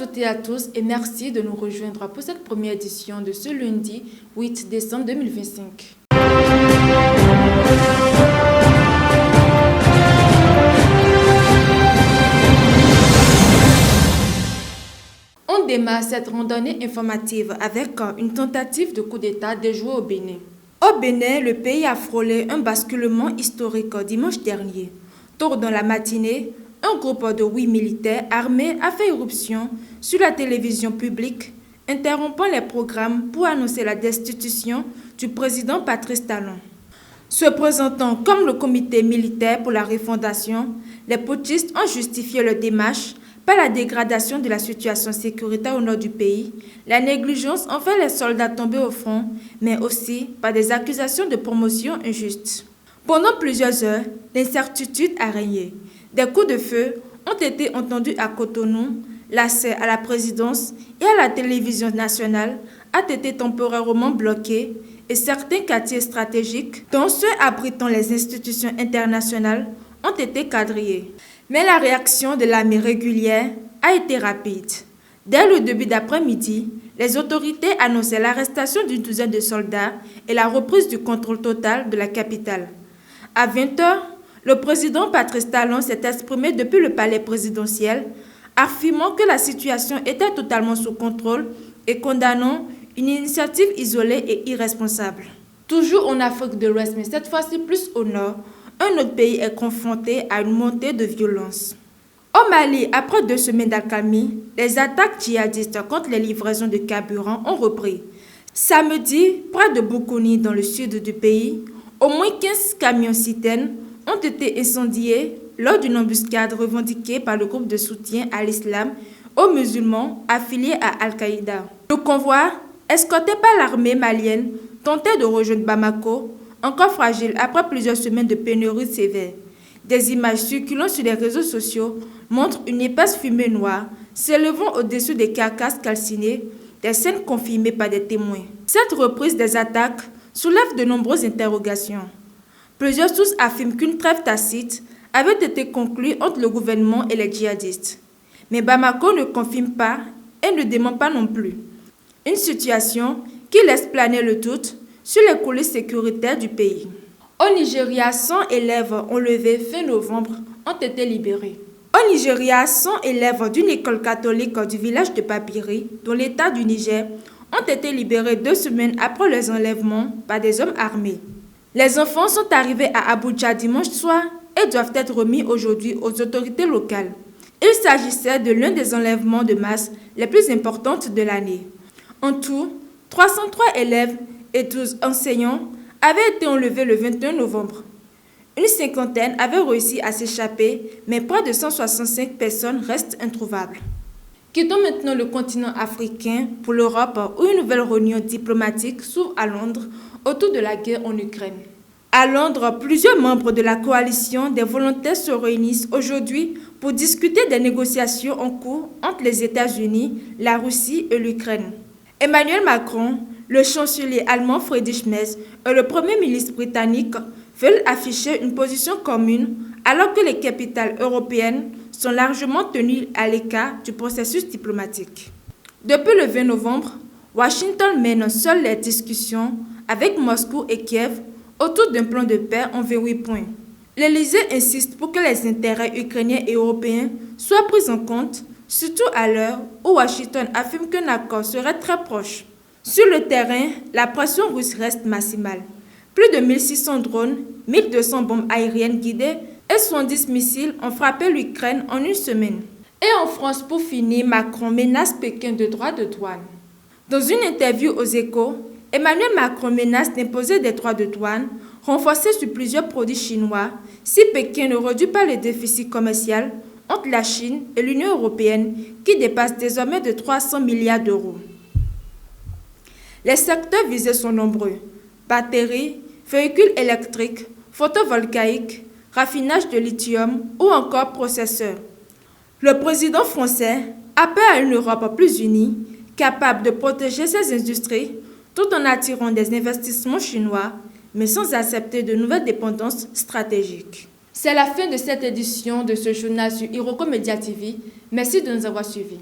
toutes et à tous et merci de nous rejoindre pour cette première édition de ce lundi 8 décembre 2025. On démarre cette randonnée informative avec une tentative de coup d'État déjouée au Bénin. Au Bénin, le pays a frôlé un basculement historique dimanche dernier. Tôt dans la matinée, un groupe de 8 militaires armés a fait irruption sur la télévision publique, interrompant les programmes pour annoncer la destitution du président Patrice Talon. Se présentant comme le comité militaire pour la refondation, les putschistes ont justifié leur démarche par la dégradation de la situation sécuritaire au nord du pays, la négligence envers les soldats tombés au front, mais aussi par des accusations de promotion injuste. Pendant plusieurs heures, l'incertitude a régné. Des coups de feu ont été entendus à Cotonou, l'accès à la présidence et à la télévision nationale a été temporairement bloqué et certains quartiers stratégiques, dont ceux abritant les institutions internationales, ont été quadrillés. Mais la réaction de l'armée régulière a été rapide. Dès le début d'après-midi, les autorités annonçaient l'arrestation d'une douzaine de soldats et la reprise du contrôle total de la capitale. À 20h, le président Patrice Talon s'est exprimé depuis le palais présidentiel, affirmant que la situation était totalement sous contrôle et condamnant une initiative isolée et irresponsable. Toujours en Afrique de l'Ouest, mais cette fois-ci plus au nord, un autre pays est confronté à une montée de violence. Au Mali, après 2 semaines d'accalmie, les attaques djihadistes contre les livraisons de carburant ont repris. Samedi, près de Boukouni, dans le sud du pays, au moins 15 camions-citernes ont été incendiés lors d'une embuscade revendiquée par le groupe de soutien à l'islam aux musulmans affiliés à Al-Qaïda. Le convoi, escorté par l'armée malienne, tentait de rejoindre Bamako, encore fragile après plusieurs semaines de pénurie sévère. Des images circulant sur les réseaux sociaux montrent une épaisse fumée noire s'élevant au-dessus des carcasses calcinées, des scènes confirmées par des témoins. Cette reprise des attaques soulève de nombreuses interrogations. Plusieurs sources affirment qu'une trêve tacite avait été conclue entre le gouvernement et les djihadistes. Mais Bamako ne confirme pas et ne dément pas non plus. Une situation qui laisse planer le doute sur les coulisses sécuritaires du pays. Au Nigeria, 100 élèves enlevés fin novembre ont été libérés. Au Nigeria, 100 élèves d'une école catholique du village de Papiri, dans l'État du Niger, ont été libérés 2 semaines après leurs enlèvements par des hommes armés. Les enfants sont arrivés à Abuja dimanche soir et doivent être remis aujourd'hui aux autorités locales. Il s'agissait de l'un des enlèvements de masse les plus importants de l'année. En tout, 303 élèves et 12 enseignants avaient été enlevés le 21 novembre. Une cinquantaine avait réussi à s'échapper, mais près de 165 personnes restent introuvables. Quittons maintenant le continent africain pour l'Europe où une nouvelle réunion diplomatique s'ouvre à Londres autour de la guerre en Ukraine. À Londres, plusieurs membres de la coalition des volontaires se réunissent aujourd'hui pour discuter des négociations en cours entre les États-Unis, la Russie et l'Ukraine. Emmanuel Macron, le chancelier allemand Friedrich Merz et le premier ministre britannique veulent afficher une position commune alors que les capitales européennes sont largement tenues à l'écart du processus diplomatique. Depuis le 20 novembre, Washington mène seule les discussions avec Moscou et Kiev autour d'un plan de paix en 28 points. L'Élysée insiste pour que les intérêts ukrainiens et européens soient pris en compte, surtout à l'heure où Washington affirme qu'un accord serait très proche. Sur le terrain, la pression russe reste maximale. Plus de 1600 drones, 1200 bombes aériennes guidées et 70 missiles ont frappé l'Ukraine en une semaine. Et en France, pour finir, Macron menace Pékin de droits de douane. Dans une interview aux Échos, Emmanuel Macron menace d'imposer des droits de douane renforcés sur plusieurs produits chinois si Pékin ne réduit pas le déficit commercial entre la Chine et l'Union européenne qui dépasse désormais de 300 milliards d'euros. Les secteurs visés sont nombreux: batteries, véhicules électriques, photovoltaïques, raffinage de lithium ou encore processeurs. Le président français appelle à une Europe plus unie, capable de protéger ses industries tout en attirant des investissements chinois, mais sans accepter de nouvelles dépendances stratégiques. C'est la fin de cette édition de ce journal sur Iroko Media TV. Merci de nous avoir suivis.